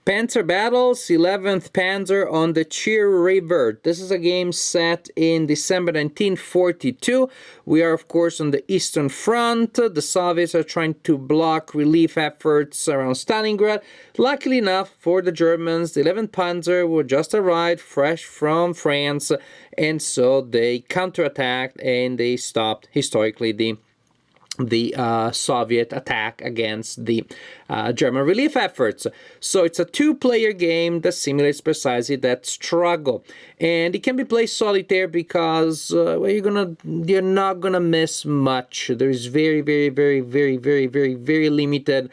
Panzer Battles, 11th Panzer on the Chir River. This is a game set in December 1942. We are, of course, on the Eastern Front. The Soviets are trying to block relief efforts around Stalingrad. Luckily enough for the Germans, the 11th Panzer would just arrived fresh from France, and so they counterattacked and they stopped, historically, the Soviet attack against the German relief efforts. So it's a two-player game that simulates precisely that struggle, and it can be played solitaire because you're not gonna miss much. There's very limited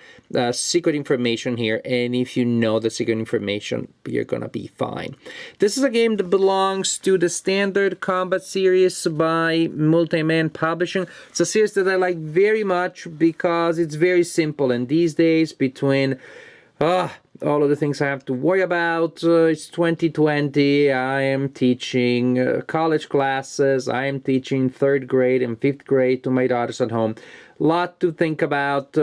secret information here, and if you know the secret information, you're gonna be fine. This is a game that belongs to the Standard Combat series by Multi-Man Publishing. It's a series that I like very much because it's very simple, and these days, between all of the things I have to worry about, it's 2020, I am teaching college classes, I am teaching 3rd grade and 5th grade to my daughters at home. Lot to think about.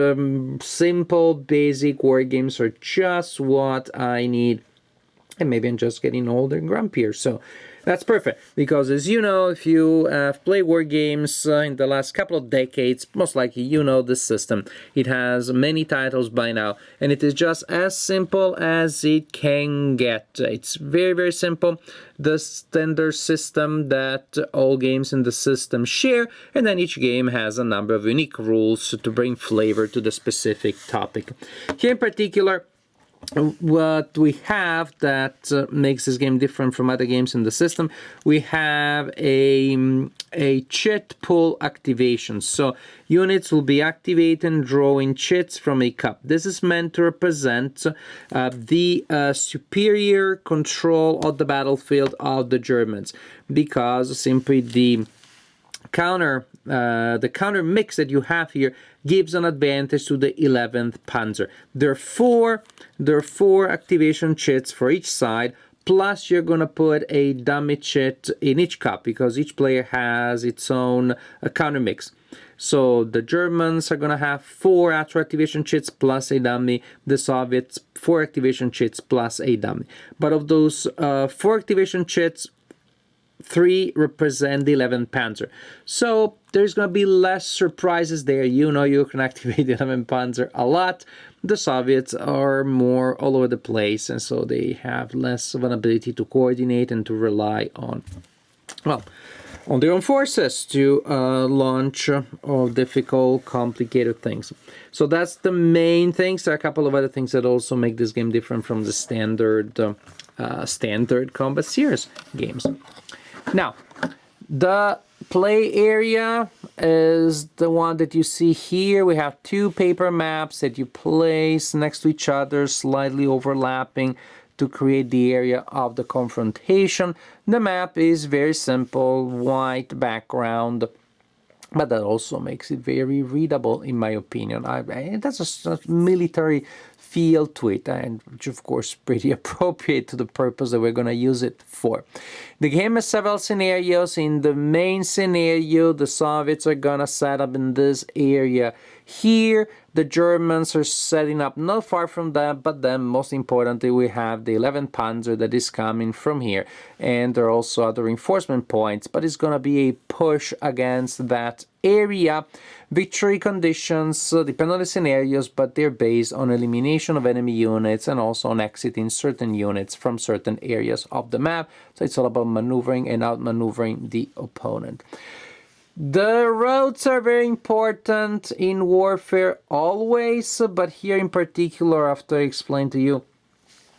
Simple, basic war games are just what I need. And maybe I'm just getting older and grumpier, so that's perfect, because as you know, if you have played war games in the last couple of decades, most likely you know this system. It has many titles by now, and it is just as simple as it can get. It's very simple, the standard system that all games in the system share, and then each game has a number of unique rules to bring flavor to the specific topic. Here in particular, what we have that makes this game different from other games in the system, we have a chit pull activation. So units will be activating, drawing chits from a cup. This is meant to represent the superior control of the battlefield of the Germans, because simply the counter mix that you have here gives an advantage to the 11th Panzer. There are four activation chits for each side, plus you're going to put a dummy chit in each cup, because each player has its own counter mix. So the Germans are going to have 4 actual activation chits plus a dummy, the Soviets 4 activation chits plus a dummy. But of those 4 activation chits, 3 represent the 11th Panzer. So there's going to be less surprises there. You know you can activate the 11th Panzer a lot. The Soviets are more all over the place, and so they have less of an ability to coordinate and to rely on, well, on their own forces to launch difficult, complicated things. So that's the main things. There are a couple of other things that also make this game different from the standard combat series games. Now, the play area is the one that you see here. We have 2 paper maps that you place next to each other, slightly overlapping, to create the area of the confrontation. The map is very simple, white background, but that also makes it very readable, in my opinion. It has a military feel to it, and which of course pretty appropriate to the purpose that we're going to use it for. The game has several scenarios. In the main scenario, the Soviets are going to set up in this area here. The Germans are setting up not far from that, but then most importantly we have the 11th Panzer that is coming from here, and there are also other reinforcement points, but it's going to be a push against that area. Victory conditions depend on the scenarios, but they're based on elimination of enemy units and also on exiting certain units from certain areas of the map. So it's all about maneuvering and outmaneuvering the opponent. The roads are very important in warfare always, but here in particular, after I explain to you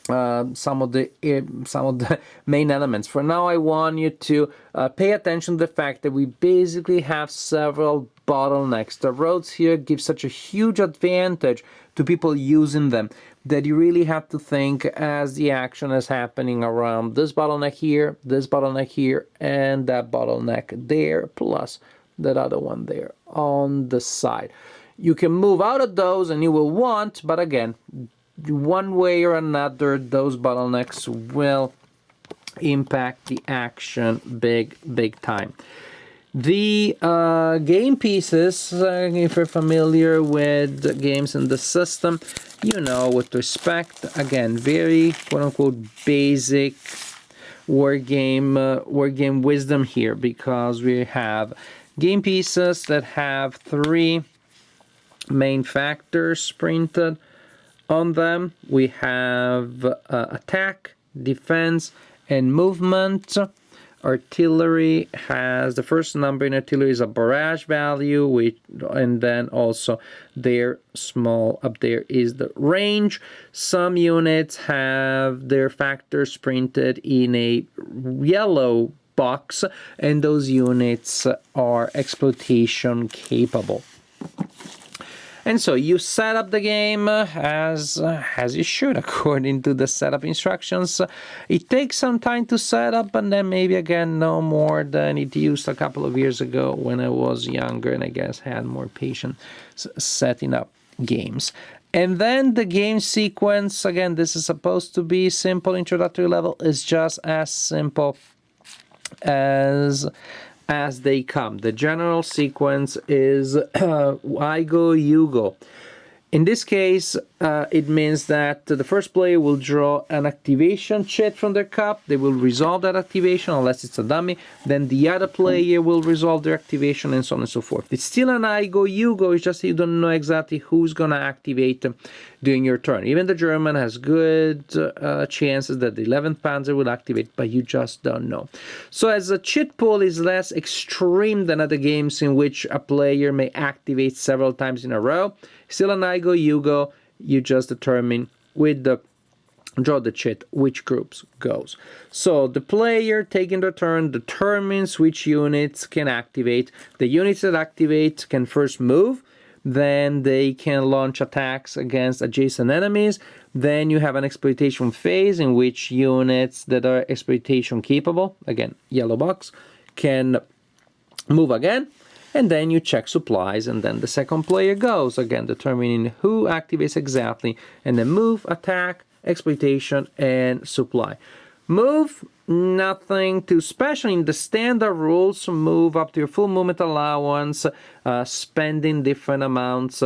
some of the main elements. For now, I want you to pay attention to the fact that we basically have several bottlenecks. The roads here give such a huge advantage to people using them that you really have to think as the action is happening around this bottleneck here, and that bottleneck there, plus that other one there on the side. You can move out of those and you will want, but again, one way or another, those bottlenecks will impact the action big time. The game pieces, if you're familiar with games in the system, you know what to expect. Again, very quote-unquote basic war game wisdom here, because we have game pieces that have 3 main factors printed on them. We have attack, defense, and movement. Artillery has the first number in artillery is a barrage value, and then also their small up there is the range. Some units have their factors printed in a yellow box, and those units are exploitation capable. And so you set up the game as you should, according to the setup instructions. It takes some time to set up, and then maybe again no more than it used a couple of years ago when I was younger and I guess had more patience setting up games. And then the game sequence, again, this is supposed to be simple introductory level, is just as simple as they come. The general sequence is I go, you go. In this case, it means that the first player will draw an activation chit from their cup. They will resolve that activation unless it's a dummy. Then the other player will resolve their activation, and so on and so forth. It's still an I go, you go. It's just you don't know exactly who's going to activate during your turn. Even the German has good chances that the 11th Panzer will activate, but you just don't know. So as a chit pool is less extreme than other games in which a player may activate several times in a row, still an I go, you go. You just determine with the draw the chit which groups goes. So the player taking their turn determines which units can activate. The units that activate can first move, then they can launch attacks against adjacent enemies. Then you have an exploitation phase in which units that are exploitation capable, again yellow box, can move again. And then you check supplies, and then the second player goes, again determining who activates exactly, and then move, attack, exploitation, and supply. Move, nothing too special. In the standard rules, move up to your full movement allowance, spending different amounts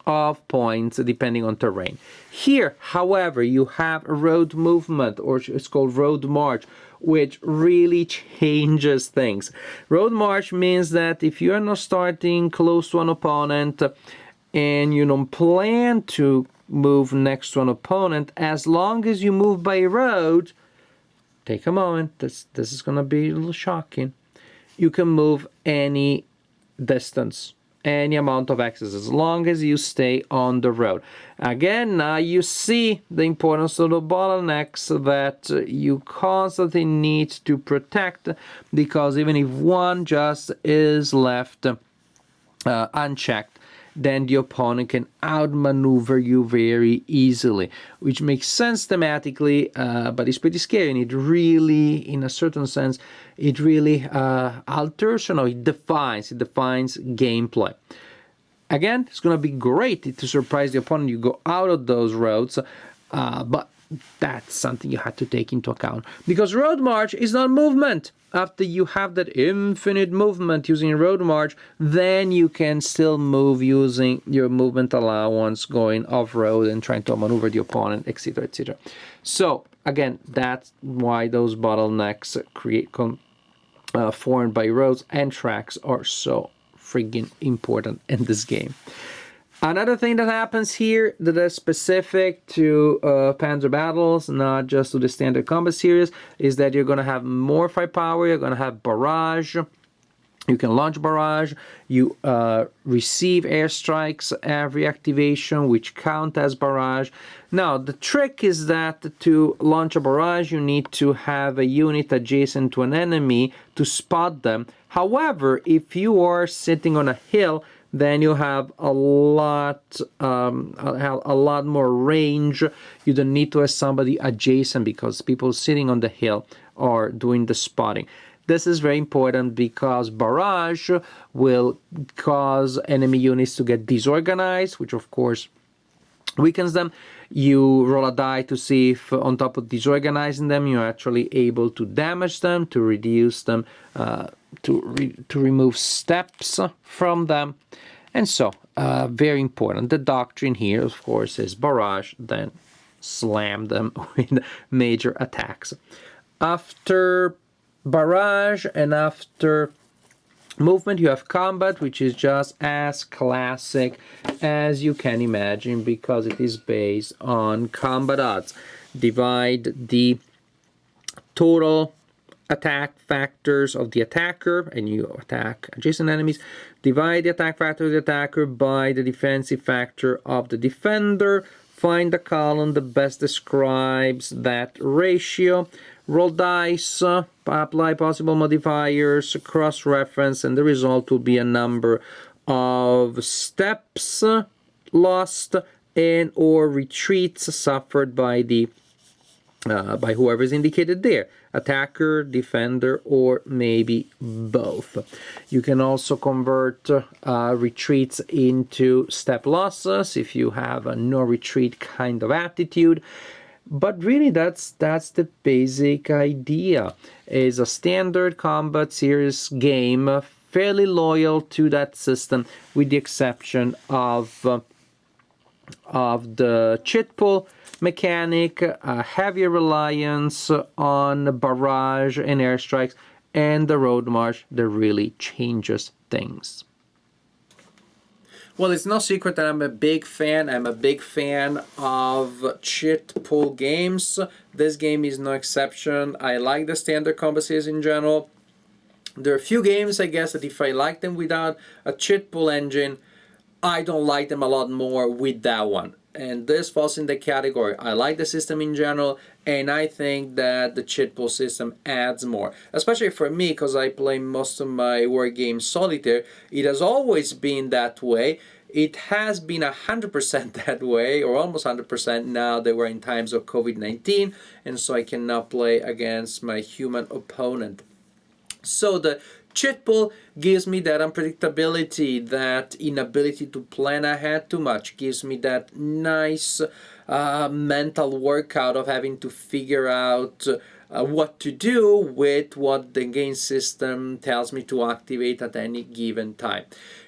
of points depending on terrain. Here, however, you have a road movement, or it's called road march, which really changes things. Road march means that if you are not starting close to an opponent and you don't plan to move next to an opponent, as long as you move by road, take a moment, this is going to be a little shocking, you can move any distance, any amount of axis, as long as you stay on the road. Again, now you see the importance of the bottlenecks that you constantly need to protect, because even if one just is left unchecked, then the opponent can outmaneuver you very easily, which makes sense thematically, but it's pretty scary, and it really, in a certain sense, it really alters, it defines gameplay. Again, it's going to be great to surprise the opponent. You go out of those roads, but that's something you have to take into account, because road march is not movement. After you have that infinite movement using road march, then you can still move using your movement allowance, going off-road and trying to maneuver the opponent, etc., etc. So again, that's why those bottlenecks formed by roads and tracks are so friggin' important in this game. Another thing that happens here that is specific to Panzer battles, not just to the standard combat series, is that you're going to have more firepower, you're going to have barrage, you can launch barrage, you receive airstrikes every activation, which count as barrage. Now, the trick is that to launch a barrage, you need to have a unit adjacent to an enemy to spot them. However, if you are sitting on a hill, then you have a lot more range. You don't need to have somebody adjacent, because people sitting on the hill are doing the spotting. This is very important because barrage will cause enemy units to get disorganized, which of course weakens them. You roll a die to see if on top of disorganizing them, you're actually able to damage them, to reduce them, to remove steps from them. And so, very important. The doctrine here, of course, is barrage, then slam them with major attacks. After barrage and after movement, you have combat, which is just as classic as you can imagine because it is based on combat odds. Divide the total attack factors of the attacker, and you attack adjacent enemies. Divide the attack factor of the attacker by the defensive factor of the defender. Find the column that best describes that ratio. Roll dice, apply possible modifiers, cross-reference, and the result will be a number of steps lost and or retreats suffered by the by whoever is indicated there, attacker, defender, or maybe both. You can also convert retreats into step losses if you have a no retreat kind of attitude. But really, that's the basic idea. It's a standard combat series game, fairly loyal to that system, with the exception of the chit pull mechanic, a heavier reliance on barrage and airstrikes, and the road march that really changes things. Well, it's no secret that I'm a big fan. I'm a big fan of chit pull games. This game is no exception. I like the standard combat series in general. There are a few games, I guess, that if I like them without a chit pull engine, I don't like them a lot more with that one. And this falls in the category. I like the system in general, and I think that the chit pull system adds more. Especially for me, because I play most of my war games solitaire. It has always been that way. It has been 100% that way, or almost 100% now that we're in times of COVID-19, and so I can now play against my human opponent. So the chit pull gives me that unpredictability, that inability to plan ahead too much, gives me that nice mental workout of having to figure out what to do with what the game system tells me to activate at any given time.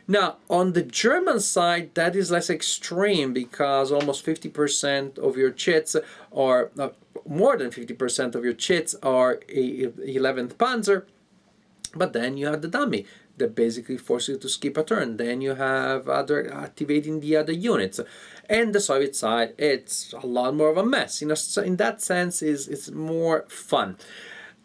Now, on the German side, that is less extreme because almost 50% of your chits are, more than 50% of your chits are 11th Panzer. But then you have the dummy that basically forces you to skip a turn. Then you have other activating the other units. And the Soviet side, it's a lot more of a mess. You know, so in that sense, it's more fun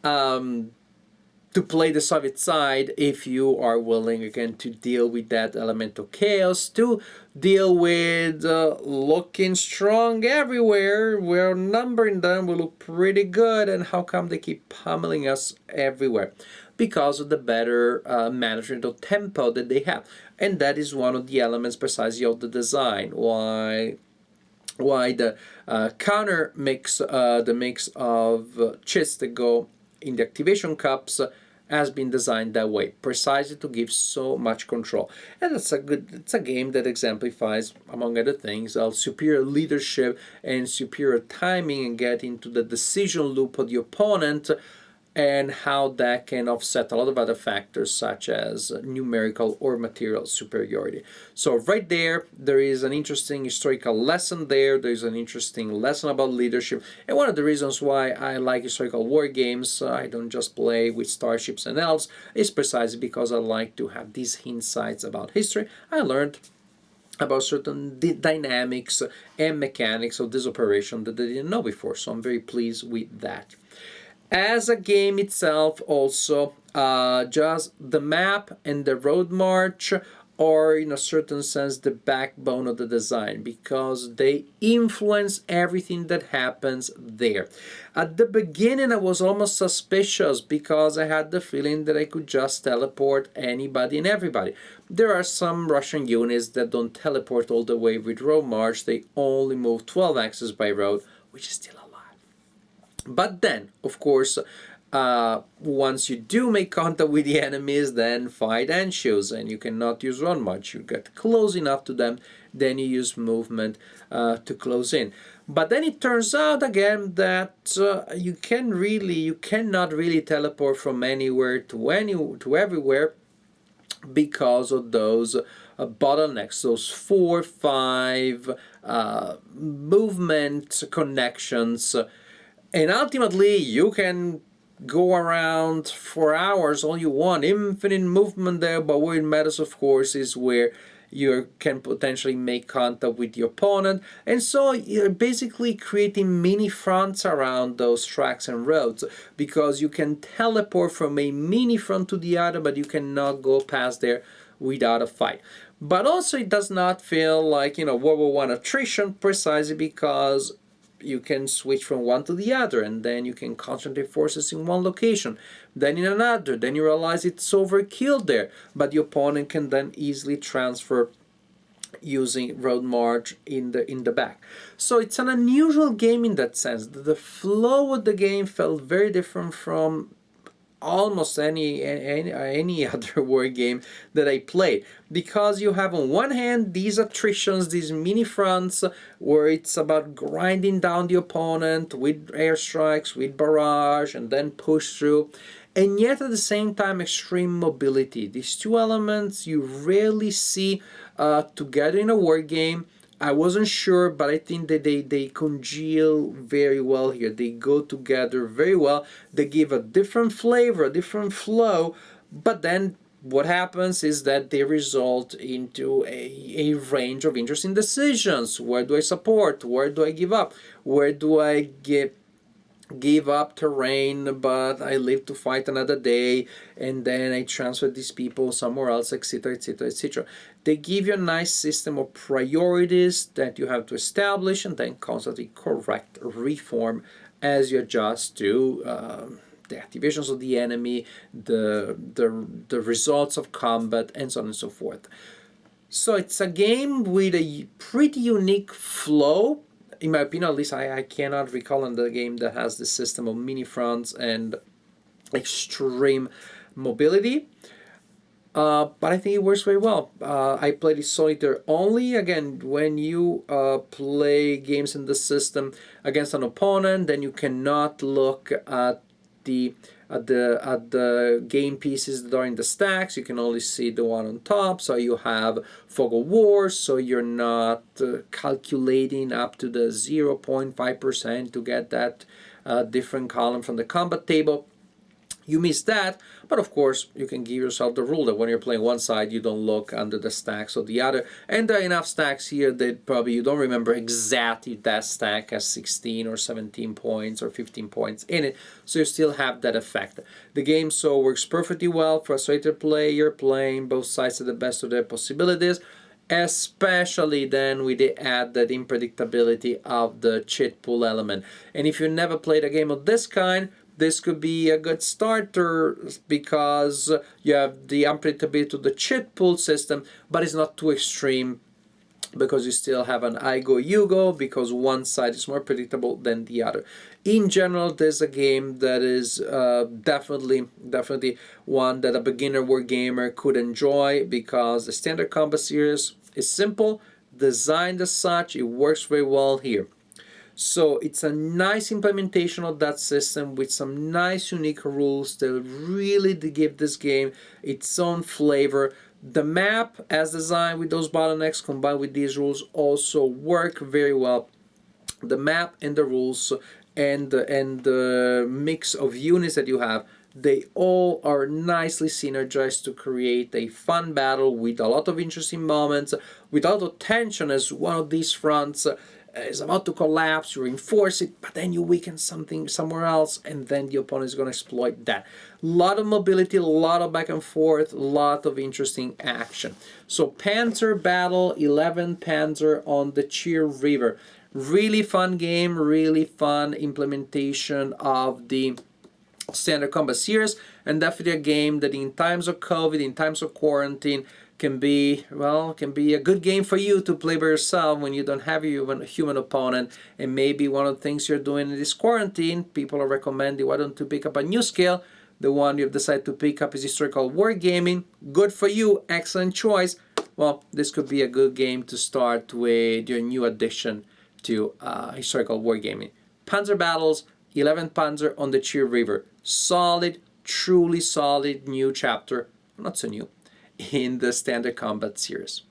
to play the Soviet side if you are willing, again, to deal with that element of chaos, to deal with looking strong everywhere. We're numbering them, we look pretty good, and how come they keep pummeling us everywhere? Because of the better management of tempo that they have. And that is one of the elements precisely of the design. Why the counter mix, the mix of chits that go in the activation cups has been designed that way, precisely to give so much control. And it's a game that exemplifies, among other things, superior leadership and superior timing and get into the decision loop of the opponent, and how that can offset a lot of other factors such as numerical or material superiority. So right there is an interesting historical lesson there. There's an interesting lesson about leadership. And one of the reasons why I like historical war games, I don't just play with starships and elves, is precisely because I like to have these insights about history. I learned about certain dynamics and mechanics of this operation that I didn't know before. So I'm very pleased with that. As a game itself also, just the map and the road march are in a certain sense the backbone of the design because they influence everything that happens there. At the beginning I was almost suspicious because I had the feeling that I could just teleport anybody and everybody. There are some Russian units that don't teleport all the way with road march, they only move 12 axes by road, which is still a lot. But then, of course, once you do make contact with the enemies, then fight ensues, and you cannot use run much. You get close enough to them, then you use movement to close in. But then it turns out again that you cannot really teleport from anywhere to everywhere because of those bottlenecks, those 4, 5 movement connections, and ultimately you can go around for hours all you want, infinite movement there. But where it matters, of course, is where you can potentially make contact with the opponent, and so you're basically creating mini fronts around those tracks and roads, because you can teleport from a mini front to the other, but you cannot go past there without a fight. But also it does not feel like, World War I attrition, precisely because you can switch from one to the other, and then you can concentrate forces in one location, then in another, then you realize it's overkill there, but the opponent can then easily transfer using road march in the back. So it's an unusual game in that sense. The flow of the game felt very different from almost any other war game that I played, because you have on one hand these attritions, these mini fronts, where it's about grinding down the opponent with airstrikes, with barrage, and then push through, and yet at the same time extreme mobility. These two elements you rarely see together in a war game. I wasn't sure, but I think that they congeal very well here. They go together very well. They give a different flavor, a different flow, but then what happens is that they result into a range of interesting decisions. Where do I support? Where do I give up? Where do I give up terrain, but I live to fight another day, and then I transfer these people somewhere else, etc., etc., etc. They give you a nice system of priorities that you have to establish and then constantly correct, reform as you adjust to the activations of the enemy, the results of combat, and so on and so forth. So it's a game with a pretty unique flow. In my opinion, at least I cannot recall another game that has this system of mini fronts and extreme mobility. But I think it works very well. I played it solitaire only. Again, when you play games in the system against an opponent, then you cannot look at the game pieces that are in the stacks. You can only see the one on top, so you have fog of war, so you're not calculating up to the 0.5% to get that different column from the combat table. You miss that, but of course you can give yourself the rule that when you're playing one side, you don't look under the stacks of the other. And there are enough stacks here that probably you don't remember exactly that stack has 16 or 17 points or 15 points in it, so you still have that effect. The game so works perfectly well for a solitaire player playing both sides to the best of their possibilities, especially then with the added unpredictability of the cheat pool element. And if you never played a game of this kind, this could be a good starter, because you have the unpredictability of the cheat pool system, but it's not too extreme, because you still have an I go, you go, because one side is more predictable than the other. In general, there's a game that is definitely one that a beginner war gamer could enjoy, because the standard combat series is simple, designed as such, it works very well here. So it's a nice implementation of that system with some nice unique rules that really give this game its own flavor. The map as designed with those bottlenecks combined with these rules also work very well. The map and the rules and the mix of units that you have, they all are nicely synergized to create a fun battle with a lot of interesting moments, with a lot of tension as one of these fronts is about to collapse, you reinforce it, but then you weaken something somewhere else, and then the opponent is going to exploit that. A lot of mobility, a lot of back and forth, a lot of interesting action. So Panzer Battle 11 Panzer on the Chir River. Really fun game, really fun implementation of the standard combat series, and definitely a game that in times of COVID, in times of quarantine, can be a good game for you to play by yourself when you don't have a human opponent. And maybe one of the things you're doing in this quarantine, people are recommending, why don't you pick up a new skill? The one you've decided to pick up is historical wargaming. Good for you, excellent choice. Well, this could be a good game to start with your new addition to historical wargaming. Panzer battles, 11th Panzer on the Chir River. Solid, truly solid new chapter, not so new, in the standard combat series.